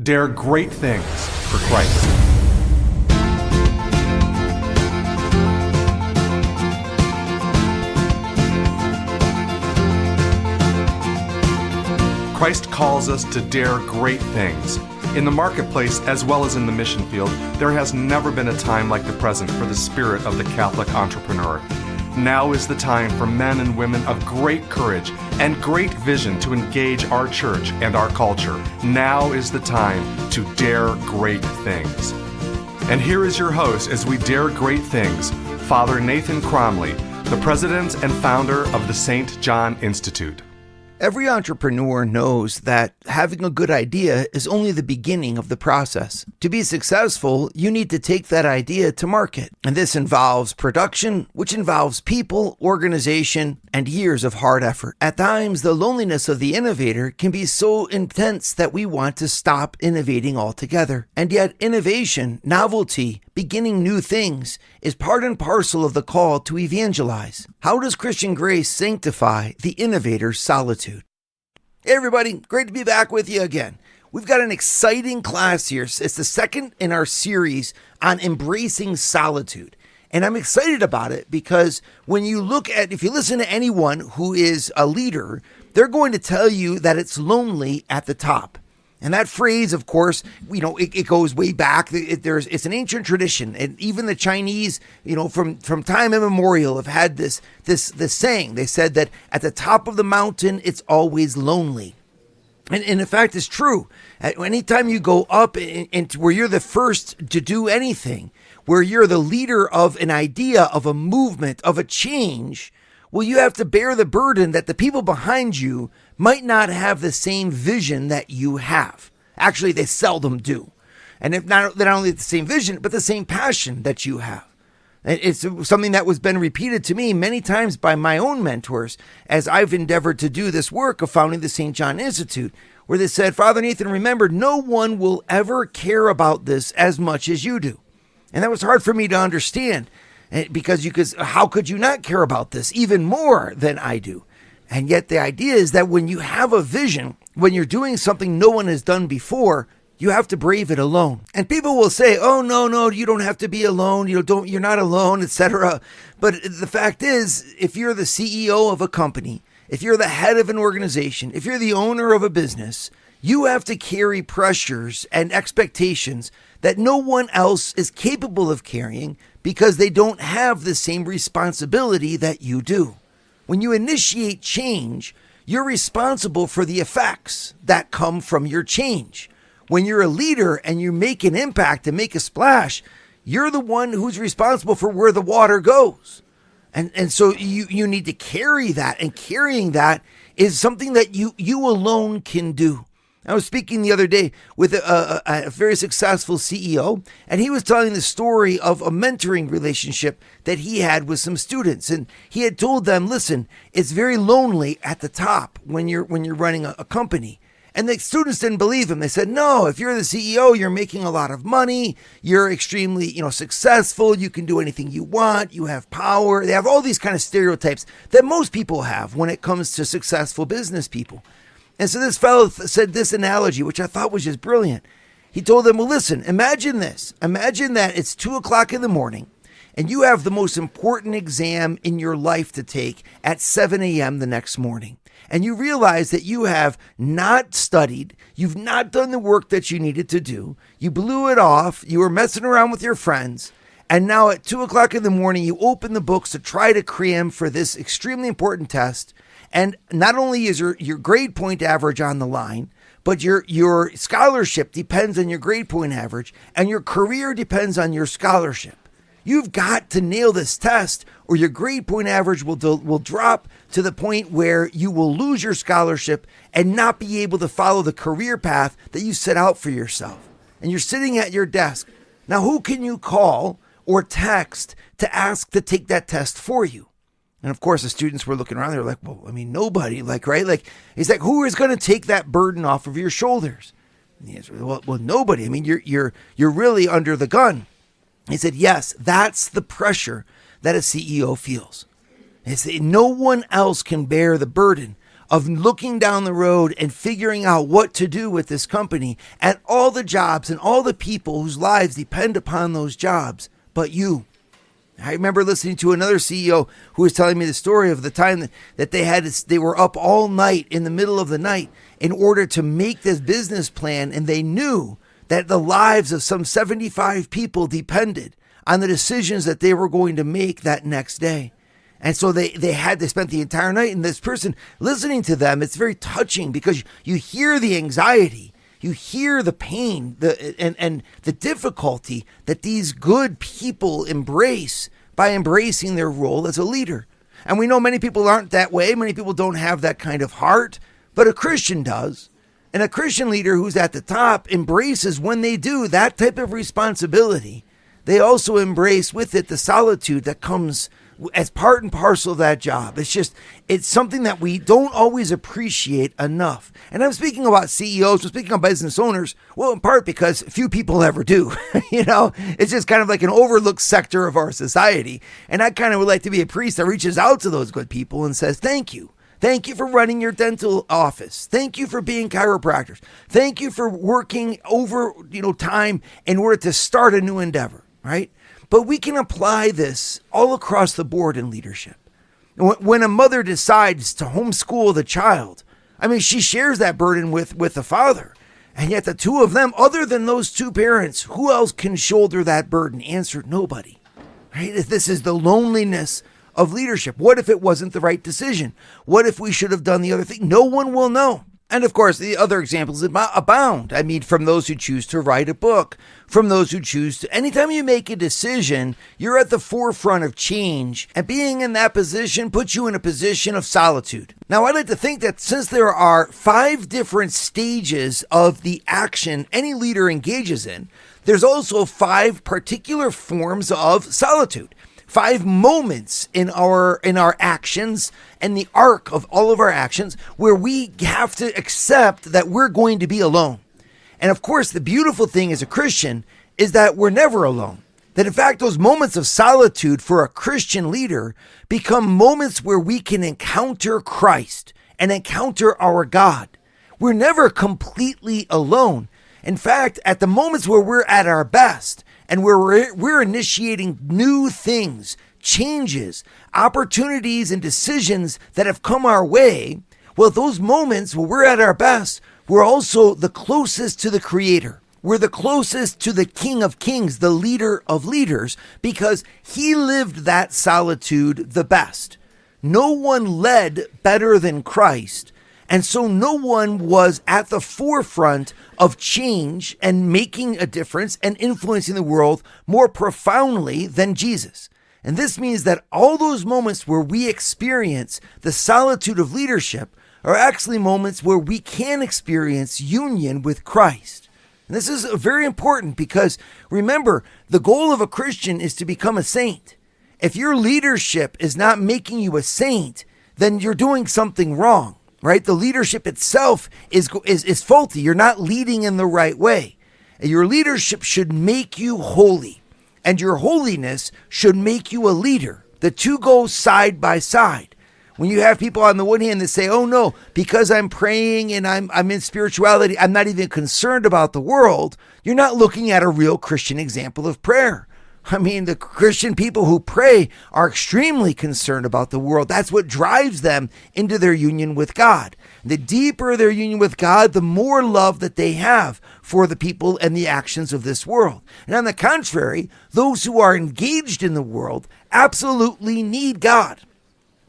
Dare great things for Christ. Christ calls us to dare great things. In the marketplace, as well as in the mission field, there has never been a time like the present for the spirit of the Catholic entrepreneur. Now is the time for men and women of great courage and great vision to engage our church and our culture. Now is the time to dare great things. And here is your host as we dare great things, Father Nathan Cromley, the president and founder of the St. John Institute. Every entrepreneur knows that having a good idea is only the beginning of the process. To be successful, you need to take that idea to market. And this involves production, which involves people, organization, and years of hard effort. At times, the loneliness of the innovator can be so intense that we want to stop innovating altogether. And yet, innovation, novelty, beginning new things is part and parcel of the call to evangelize. How does Christian grace sanctify the innovator's solitude? Hey everybody, great to be back with you again. We've got an exciting class here. It's the second in our series on embracing solitude. And I'm excited about it because when you look at, if you listen to anyone who is a leader, they're going to tell you that it's lonely at the top. And that phrase, of course, it goes way back. It's an ancient tradition, and even the Chinese, from time immemorial, have had this saying. They said that at the top of the mountain, it's always lonely, and in fact, it's true. Anytime you go up into where you're the first to do anything, where you're the leader of an idea, of a movement, of a change, well, you have to bear the burden that the people behind you might not have the same vision that you have. Actually, they seldom do. And if not only the same vision, but the same passion that you have. It's something that was been repeated to me many times by my own mentors as I've endeavored to do this work of founding the St. John Institute, where they said, Father Nathan, remember, no one will ever care about this as much as you do. And that was hard for me to understand. Because how could you not care about this even more than I do? And yet the idea is that when you have a vision, when you're doing something no one has done before, you have to brave it alone. And people will say, oh, no, you don't have to be alone. You're not alone, etc. But the fact is, if you're the CEO of a company, if you're the head of an organization, if you're the owner of a business, you have to carry pressures and expectations that no one else is capable of carrying because they don't have the same responsibility that you do. When you initiate change, you're responsible for the effects that come from your change. When you're a leader and you make an impact and make a splash, you're the one who's responsible for where the water goes. And so you need to carry that, and carrying that is something that you alone can do. I was speaking the other day with a very successful CEO, and he was telling the story of a mentoring relationship that he had with some students. And he had told them, listen, it's very lonely at the top when you're running a company. And the students didn't believe him. They said, no, if you're the CEO, you're making a lot of money. You're extremely, successful. You can do anything you want. You have power. They have all these kind of stereotypes that most people have when it comes to successful business people. And so this fellow said this analogy, which I thought was just brilliant. He told them, well, listen, imagine this. Imagine that it's 2:00 in the morning and you have the most important exam in your life to take at 7 a.m. the next morning. And you realize that you have not studied. You've not done the work that you needed to do. You blew it off. You were messing around with your friends. And now at 2:00 in the morning, you open the books to try to cram for this extremely important test. And not only is your grade point average on the line, but your scholarship depends on your grade point average, and your career depends on your scholarship. You've got to nail this test, or your grade point average will drop to the point where you will lose your scholarship and not be able to follow the career path that you set out for yourself. And you're sitting at your desk. Now, who can you call or text to ask to take that test for you? And of course, the students were looking around. They're like, well, nobody, right? He's like, who is going to take that burden off of your shoulders? And he answered, well, nobody. You're really under the gun. He said, yes, that's the pressure that a CEO feels. He said, no one else can bear the burden of looking down the road and figuring out what to do with this company and all the jobs and all the people whose lives depend upon those jobs, but you. I remember listening to another CEO who was telling me the story of the time that they were up all night in the middle of the night in order to make this business plan, and they knew that the lives of some 75 people depended on the decisions that they were going to make that next day. And so they spent the entire night, and this person listening to them, it's very touching because you hear the anxiety, you hear the pain, and the difficulty that these good people embrace by embracing their role as a leader. And we know many people aren't that way. Many people don't have that kind of heart, but a Christian does. And a Christian leader who's at the top embraces, when they do that type of responsibility, they also embrace with it the solitude that comes as part and parcel of that job. It's something that we don't always appreciate enough. And I'm speaking about CEOs, I'm speaking about business owners, well, in part because few people ever do. It's just kind of like an overlooked sector of our society. And I kind of would like to be a priest that reaches out to those good people and says, thank you. Thank you for running your dental office. Thank you for being chiropractors. Thank you for working over, time in order to start a new endeavor, right? But we can apply this all across the board in leadership. When a mother decides to homeschool the child, she shares that burden with the father. And yet the two of them, other than those two parents, who else can shoulder that burden? Answer, nobody. Right? This is the loneliness of leadership. What if it wasn't the right decision? What if we should have done the other thing? No one will know. And of course, the other examples abound. From those who choose to write a book, from those who choose to, anytime you make a decision, you're at the forefront of change, and being in that position puts you in a position of solitude. Now, I'd like to think that since there are 5 different stages of the action any leader engages in, there's also 5 particular forms of solitude. 5 moments in our actions and the arc of all of our actions where we have to accept that we're going to be alone. And of course, the beautiful thing as a Christian is that we're never alone. That in fact, those moments of solitude for a Christian leader become moments where we can encounter Christ and encounter our God. We're never completely alone. In fact, at the moments where we're at our best, and where we're initiating new things, changes, opportunities, and decisions that have come our way, well, those moments where we're at our best, we're also the closest to the Creator. We're the closest to the King of Kings, the leader of leaders, because he lived that solitude the best. No one led better than Christ. And so no one was at the forefront of change and making a difference and influencing the world more profoundly than Jesus. And this means that all those moments where we experience the solitude of leadership are actually moments where we can experience union with Christ. And this is very important because remember, the goal of a Christian is to become a saint. If your leadership is not making you a saint, then you're doing something wrong. Right? The leadership itself is faulty. You're not leading in the right way. Your leadership should make you holy, and your holiness should make you a leader. The two go side by side. When you have people on the one hand that say, oh no, because I'm praying and I'm in spirituality, I'm not even concerned about the world, you're not looking at a real Christian example of prayer. The Christian people who pray are extremely concerned about the world. That's what drives them into their union with God. The deeper their union with God, the more love that they have for the people and the actions of this world. And on the contrary, those who are engaged in the world absolutely need God.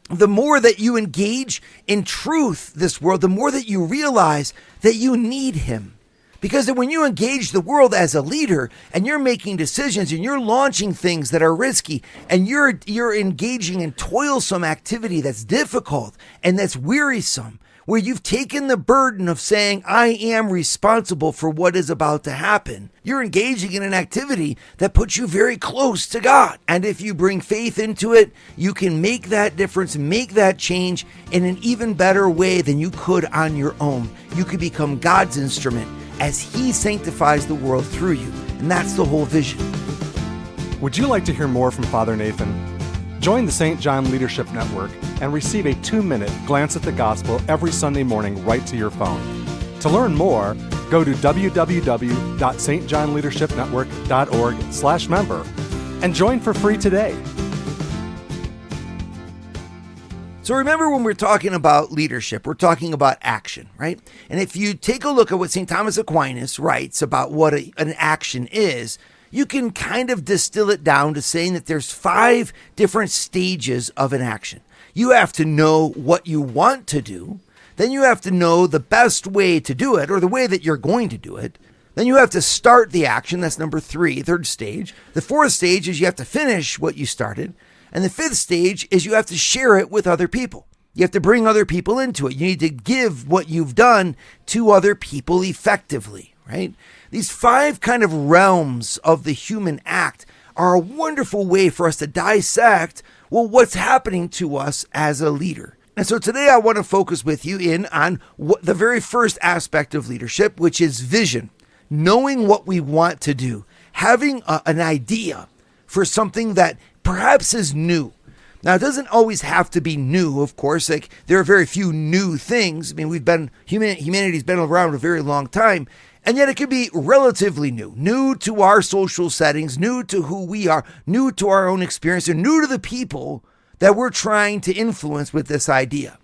The more that you engage in truth, this world, the more that you realize that you need him. Because when you engage the world as a leader and you're making decisions and you're launching things that are risky and you're engaging in toilsome activity that's difficult and that's wearisome, where you've taken the burden of saying, I am responsible for what is about to happen, you're engaging in an activity that puts you very close to God. And if you bring faith into it, you can make that difference, make that change in an even better way than you could on your own. You could become God's instrument as he sanctifies the world through you. And that's the whole vision. Would you like to hear more from Father Nathan? Join the St. John Leadership Network and receive a 2-minute glance at the gospel every Sunday morning right to your phone. To learn more, go to www.stjohnleadershipnetwork.org/member and join for free today. So remember, when we're talking about leadership, we're talking about action, right? And if you take a look at what St. Thomas Aquinas writes about what an action is, you can kind of distill it down to saying that there's 5 different stages of an action. You have to know what you want to do. Then you have to know the best way to do it, or the way that you're going to do it. Then you have to start the action. That's number 3, third stage. The 4th stage is you have to finish what you started. And the 5th stage is you have to share it with other people. You have to bring other people into it. You need to give what you've done to other people effectively, right? These 5 kind of realms of the human act are a wonderful way for us to dissect, well, what's happening to us as a leader. And so today I want to focus with you in on the very first aspect of leadership, which is vision. Knowing what we want to do. Having an idea for something that perhaps is new. Now, it doesn't always have to be new, of course. Like, there are very few new things. I mean, humanity's been around a very long time, and yet it could be relatively new to our social settings, new to who we are, new to our own experience, and new to the people that we're trying to influence with this idea,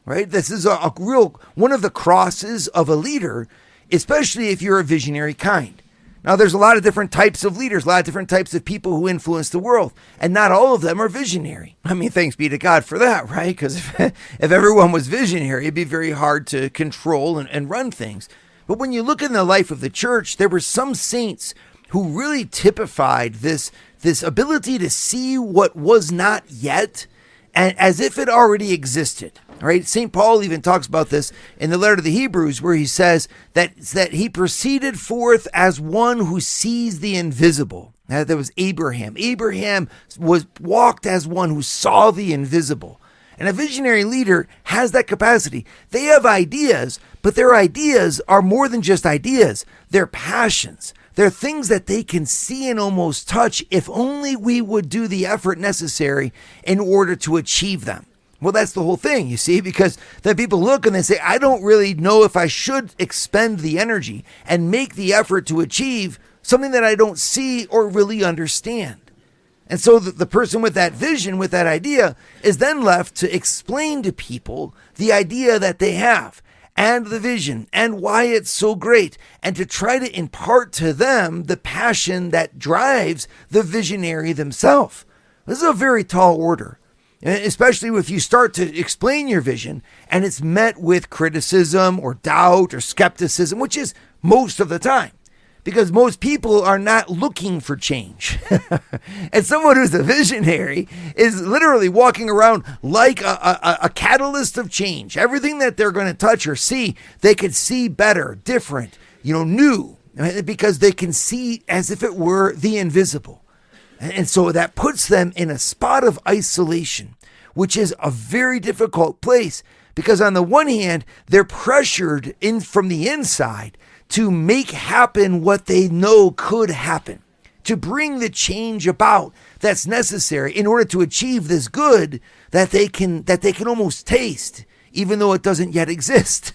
right? This is a real, one of the crosses of a leader, especially if you're a visionary kind. Now, there's a lot of different types of leaders, a lot of different types of people who influence the world, and not all of them are visionary. I mean, thanks be to God for that, right? Because if everyone was visionary, it'd be very hard to control and run things. But when you look in the life of the church, there were some saints who really typified this ability to see what was not yet, and as if it already existed. Right? St. Paul even talks about this in the letter to the Hebrews, where he says that he proceeded forth as one who sees the invisible. That was Abraham. Abraham walked as one who saw the invisible. And a visionary leader has that capacity. They have ideas, but their ideas are more than just ideas. They're passions. They're things that they can see and almost touch if only we would do the effort necessary in order to achieve them. Well, that's the whole thing, you see, because then people look and they say, I don't really know if I should expend the energy and make the effort to achieve something that I don't see or really understand. And so the person with that vision, with that idea, is then left to explain to people the idea that they have and the vision and why it's so great, and to try to impart to them the passion that drives the visionary themselves. This is a very tall order. Especially if you start to explain your vision and it's met with criticism or doubt or skepticism, which is most of the time, because most people are not looking for change. And someone who's a visionary is literally walking around like a catalyst of change. Everything that they're going to touch or see, they could see better, different, new, because they can see as if it were the invisible. And so that puts them in a spot of isolation, which is a very difficult place, because on the one hand, they're pressured in from the inside to make happen what they know could happen, to bring the change about that's necessary in order to achieve this good that they can almost taste, even though it doesn't yet exist.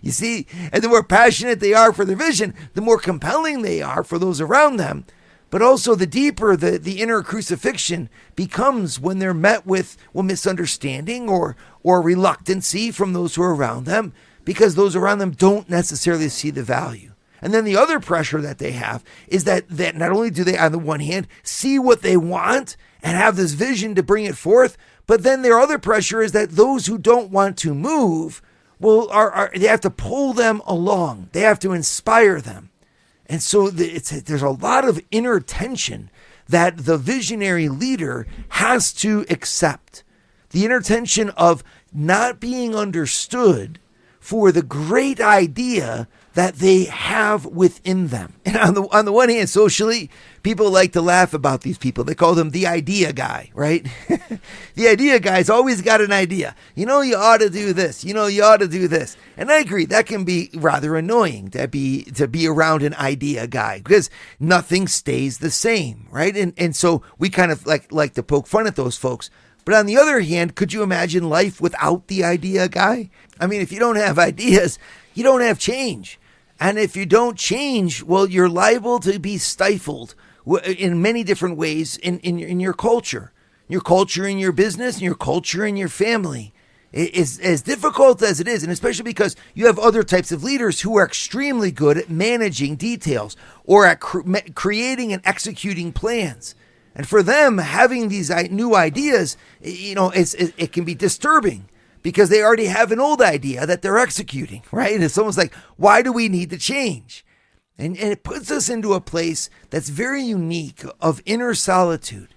You see, and the more passionate they are for their vision, the more compelling they are for those around them. But also the deeper the inner crucifixion becomes when they're met with misunderstanding or reluctancy from those who are around them, because those around them don't necessarily see the value. And then the other pressure that they have is that not only do they, on the one hand, see what they want and have this vision to bring it forth, but then their other pressure is that those who don't want to move, they have to pull them along. They have to inspire them. And so there's a lot of inner tension that the visionary leader has to accept. The inner tension of not being understood for the great idea that they have within them. And on the one hand, socially, people like to laugh about these people. They call them the idea guy, right? The idea guy's always got an idea. You ought to do this. You ought to do this. And I agree, that can be rather annoying to be around an idea guy, because nothing stays the same, right? And so we kind of like to poke fun at those folks. But on the other hand, could you imagine life without the idea guy? I mean, if you don't have ideas, you don't have change. And if you don't change, well, you're liable to be stifled in many different ways in your culture. Your culture in your business, and your culture in your family. Is as difficult as it is, and especially because you have other types of leaders who are extremely good at managing details or at creating and executing plans. And for them, having these new ideas, it can be disturbing because they already have an old idea that they're executing, right? And it's almost like, why do we need to change? And it puts us into a place that's very unique of inner solitude.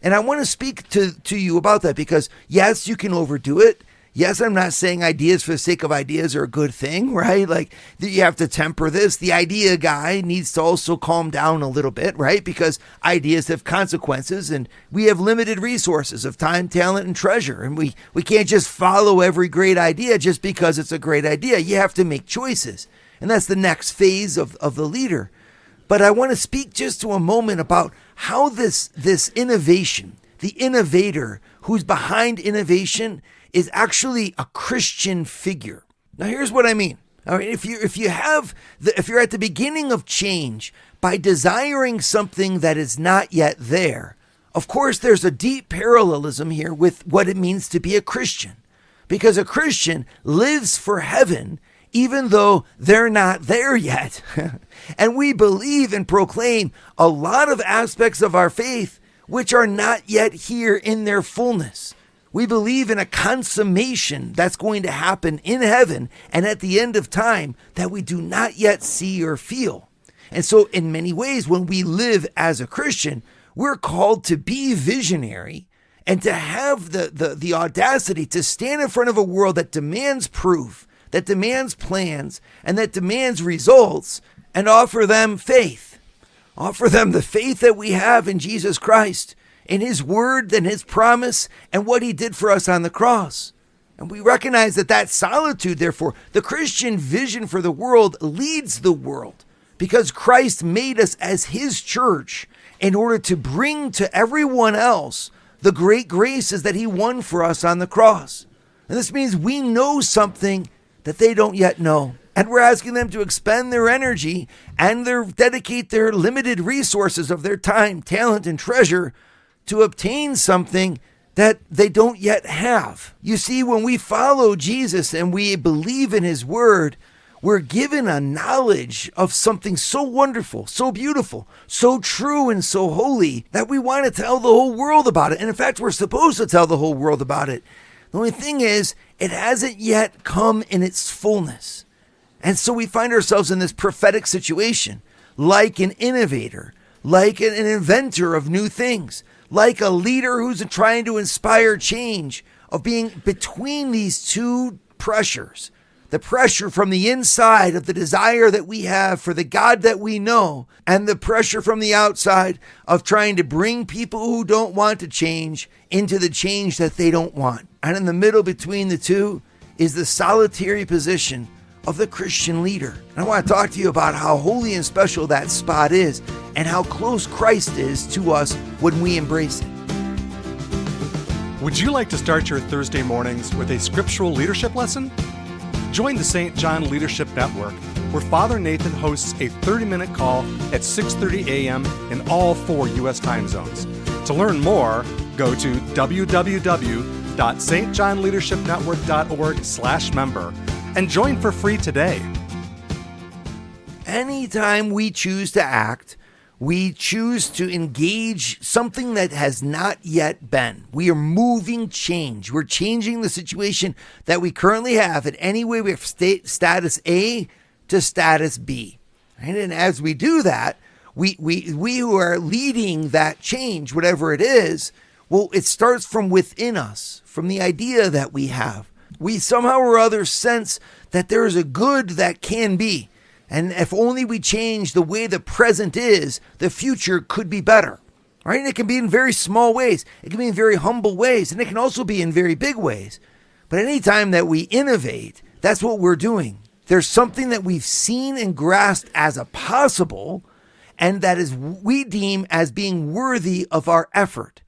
And I want to speak to you about that because, yes, you can overdo it. Yes, I'm not saying ideas for the sake of ideas are a good thing, right? Like you have to temper this. The idea guy needs to also calm down a little bit, right? Because ideas have consequences and we have limited resources of time, talent, and treasure. And we can't just follow every great idea just because it's a great idea. You have to make choices. And that's the next phase of the leader. But I want to speak just to a moment about how this innovation, the innovator who's behind innovation is actually a Christian figure. Now, here's what I mean. All right, if you're at the beginning of change by desiring something that is not yet there, of course, there's a deep parallelism here with what it means to be a Christian, because a Christian lives for heaven even though they're not there yet. And we believe and proclaim a lot of aspects of our faith which are not yet here in their fullness. We believe in a consummation that's going to happen in heaven and at the end of time that we do not yet see or feel. And so in many ways, when we live as a Christian, we're called to be visionary and to have the audacity to stand in front of a world that demands proof, that demands plans, and that demands results, and offer them faith. Offer them the faith that we have in Jesus Christ, in his word and his promise and what he did for us on the cross. And we recognize that solitude, therefore, the Christian vision for the world leads the world because Christ made us as his church in order to bring to everyone else the great graces that he won for us on the cross. And this means we know something that they don't yet know. And we're asking them to expend their energy and dedicate their limited resources of their time, talent, and treasure to obtain something that they don't yet have. You see, when we follow Jesus and we believe in his word, we're given a knowledge of something so wonderful, so beautiful, so true, and so holy that we want to tell the whole world about it. And in fact, we're supposed to tell the whole world about it. The only thing is, it hasn't yet come in its fullness. And so we find ourselves in this prophetic situation, like an innovator, like an inventor of new things, like a leader who's trying to inspire change, of being between these two pressures. The pressure from the inside of the desire that we have for the God that we know, and the pressure from the outside of trying to bring people who don't want to change into the change that they don't want. And in the middle between the two is the solitary position of the Christian leader. And I want to talk to you about how holy and special that spot is and how close Christ is to us when we embrace it. Would you like to start your Thursday mornings with a scriptural leadership lesson? Join the St. John Leadership Network, where Father Nathan hosts a 30-minute call at 6:30 a.m. in all 4 U.S. time zones. To learn more, go to www.stjohnleadershipnetwork.org/member and join for free today. Anytime we choose to act, we choose to engage something that has not yet been. We are moving change. We're changing the situation that we currently have. In any way, we have status A to status B. Right? And as we do that, we who are leading that change, whatever it is, well, it starts from within us, from the idea that we have. We somehow or other sense that there is a good that can be. And if only we change the way the present is, the future could be better. Right? And it can be in very small ways. It can be in very humble ways. And it can also be in very big ways. But anytime that we innovate, that's what we're doing. There's something that we've seen and grasped as a possible, and that is we deem as being worthy of our effort.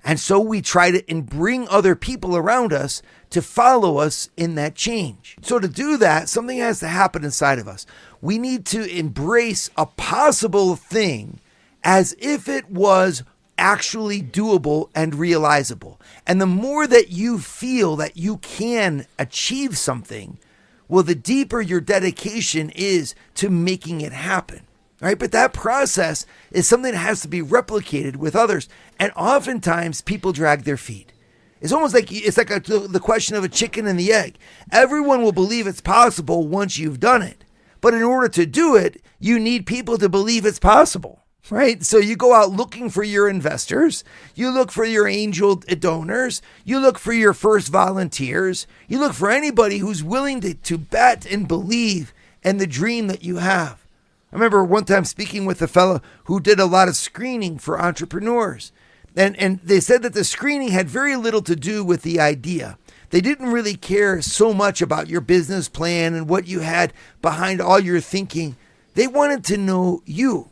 And so we try to and bring other people around us to follow us in that change. So to do that, something has to happen inside of us. We need to embrace a possible thing as if it was actually doable and realizable. And the more that you feel that you can achieve something, well, the deeper your dedication is to making it happen. Right? But that process is something that has to be replicated with others. And oftentimes people drag their feet. It's almost like the question of a chicken and the egg. Everyone will believe it's possible once you've done it. But in order to do it, you need people to believe it's possible. Right? So you go out looking for your investors, you look for your angel donors, you look for your first volunteers, you look for anybody who's willing to bet and believe in the dream that you have. I remember one time speaking with a fellow who did a lot of screening for entrepreneurs. And they said that the screening had very little to do with the idea. They didn't really care so much about your business plan and what you had behind all your thinking. They wanted to know you.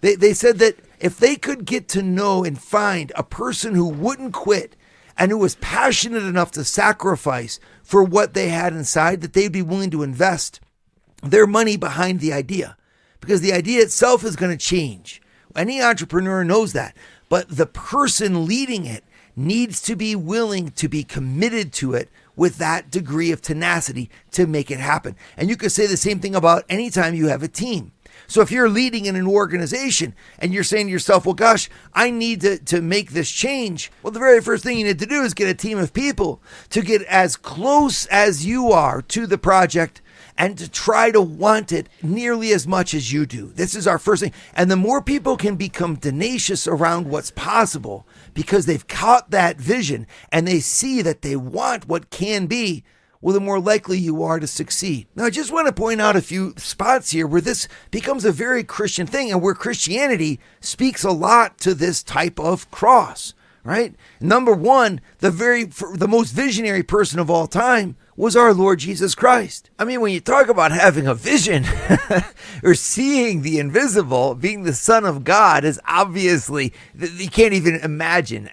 They said that if they could get to know and find a person who wouldn't quit and who was passionate enough to sacrifice for what they had inside, that they'd be willing to invest their money behind the idea. Because the idea itself is going to change. Any entrepreneur knows that. But the person leading it needs to be willing to be committed to it with that degree of tenacity to make it happen. And you could say the same thing about any time you have a team. So if you're leading in an organization and you're saying to yourself, well, gosh, I need to make this change. Well, the very first thing you need to do is get a team of people to get as close as you are to the project and to try to want it nearly as much as you do. This is our first thing. And the more people can become tenacious around what's possible because they've caught that vision and they see that they want what can be, well, the more likely you are to succeed. Now, I just want to point out a few spots here where this becomes a very Christian thing and where Christianity speaks a lot to this type of cross, right? Number one, the most visionary person of all time was our Lord Jesus Christ. I mean, when you talk about having a vision or seeing the invisible, being the Son of God is obviously, you can't even imagine.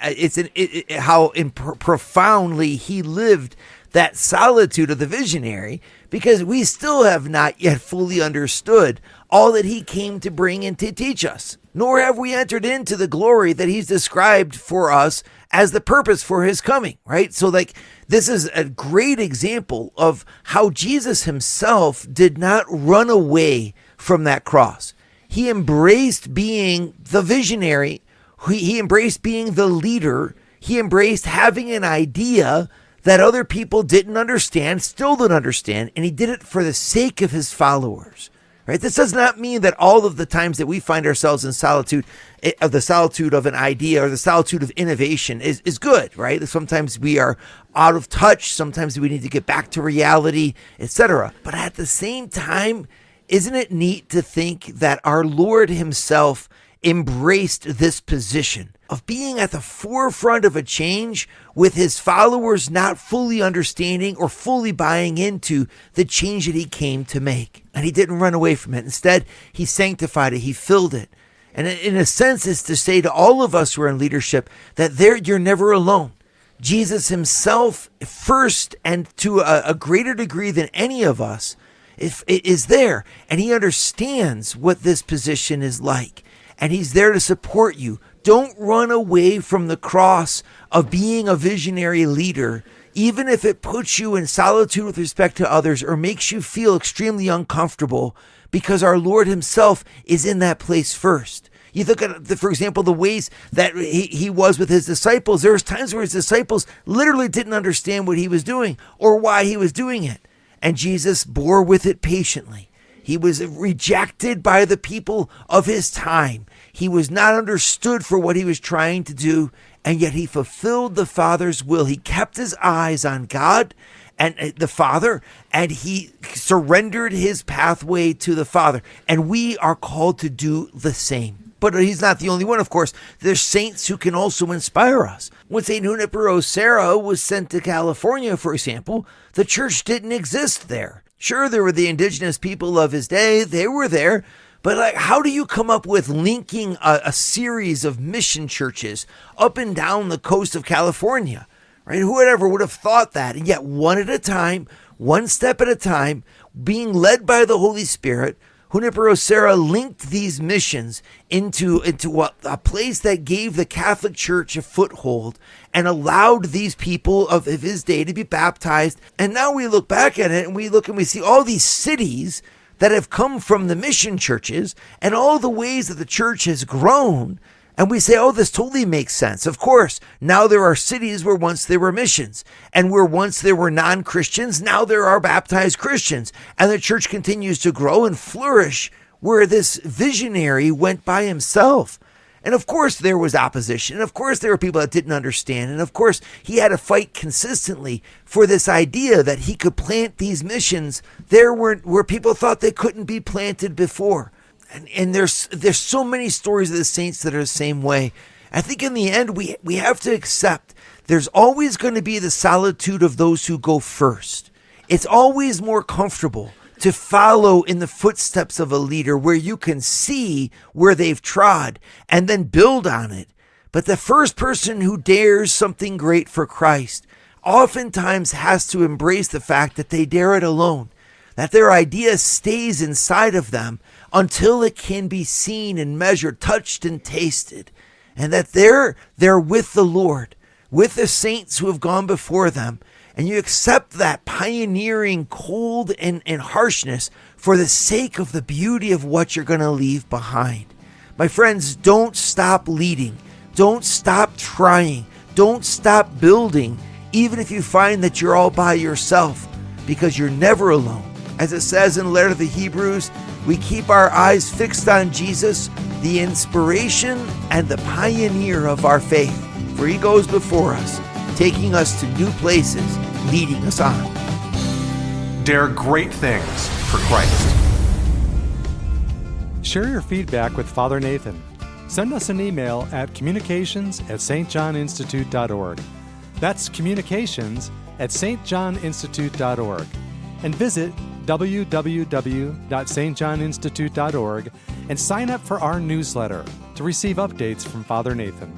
How profoundly he lived that solitude of the visionary, because we still have not yet fully understood all that he came to bring and to teach us, nor have we entered into the glory that he's described for us as the purpose for his coming, right? So this is a great example of how Jesus himself did not run away from that cross. He embraced being the visionary. He embraced being the leader. He embraced having an idea that other people didn't understand, still don't understand, and he did it for the sake of his followers. Right? This does not mean that all of the times that we find ourselves in solitude, of the solitude of an idea or the solitude of innovation is good, right? Sometimes we are out of touch. Sometimes we need to get back to reality, etc. But at the same time, isn't it neat to think that our Lord himself embraced this position of being at the forefront of a change with his followers not fully understanding or fully buying into the change that he came to make. And he didn't run away from it. Instead, he sanctified it. He filled it. And in a sense, is to say to all of us who are in leadership that you're never alone. Jesus himself, first and to a greater degree than any of us, is there. And he understands what this position is like. And he's there to support you. Don't run away from the cross of being a visionary leader, even if it puts you in solitude with respect to others or makes you feel extremely uncomfortable, because our Lord himself is in that place first. You look at, for example, the ways that he was with his disciples. There was times where his disciples literally didn't understand what he was doing or why he was doing it. And Jesus bore with it patiently. He was rejected by the people of his time. He was not understood for what he was trying to do, and yet he fulfilled the Father's will. He kept his eyes on God and the Father, and he surrendered his pathway to the Father. And we are called to do the same. But he's not the only one, of course. There's saints who can also inspire us. When St. Junipero Serra was sent to California, for example, the church didn't exist there. Sure, there were the indigenous people of his day. They were there. But like, how do you come up with linking a series of mission churches up and down the coast of California, right? Whoever would have thought that? And yet one at a time, one step at a time, being led by the Holy Spirit, Junipero Serra linked these missions into a place that gave the Catholic Church a foothold and allowed these people of his day to be baptized. And now we look back at it and we look and we see all these cities that have come from the mission churches and all the ways that the church has grown. And we say, oh, this totally makes sense. Of course, now there are cities where once there were missions, and where once there were non-Christians, now there are baptized Christians. And the church continues to grow and flourish where this visionary went by himself. And of course, there was opposition. And of course, there were people that didn't understand. And of course, he had to fight consistently for this idea that he could plant these missions there where people thought they couldn't be planted before. And there's so many stories of the saints that are the same way. I think in the end, we have to accept there's always going to be the solitude of those who go first. It's always more comfortable to follow in the footsteps of a leader where you can see where they've trod and then build on it. But the first person who dares something great for Christ oftentimes has to embrace the fact that they dare it alone, that their idea stays inside of them until it can be seen and measured, touched and tasted, and that they're with the Lord, with the saints who have gone before them, and you accept that pioneering cold and harshness for the sake of the beauty of what you're going to leave behind. My friends, don't stop leading. Don't stop trying. Don't stop building, even if you find that you're all by yourself, because you're never alone. As it says in the letter to the Hebrews, we keep our eyes fixed on Jesus, the inspiration and the pioneer of our faith. For he goes before us, taking us to new places, leading us on. Dare great things for Christ. Share your feedback with Father Nathan. Send us an email at communications@stjohninstitute.org. That's communications@stjohninstitute.org. And visit www.stjohninstitute.org and sign up for our newsletter to receive updates from Father Nathan.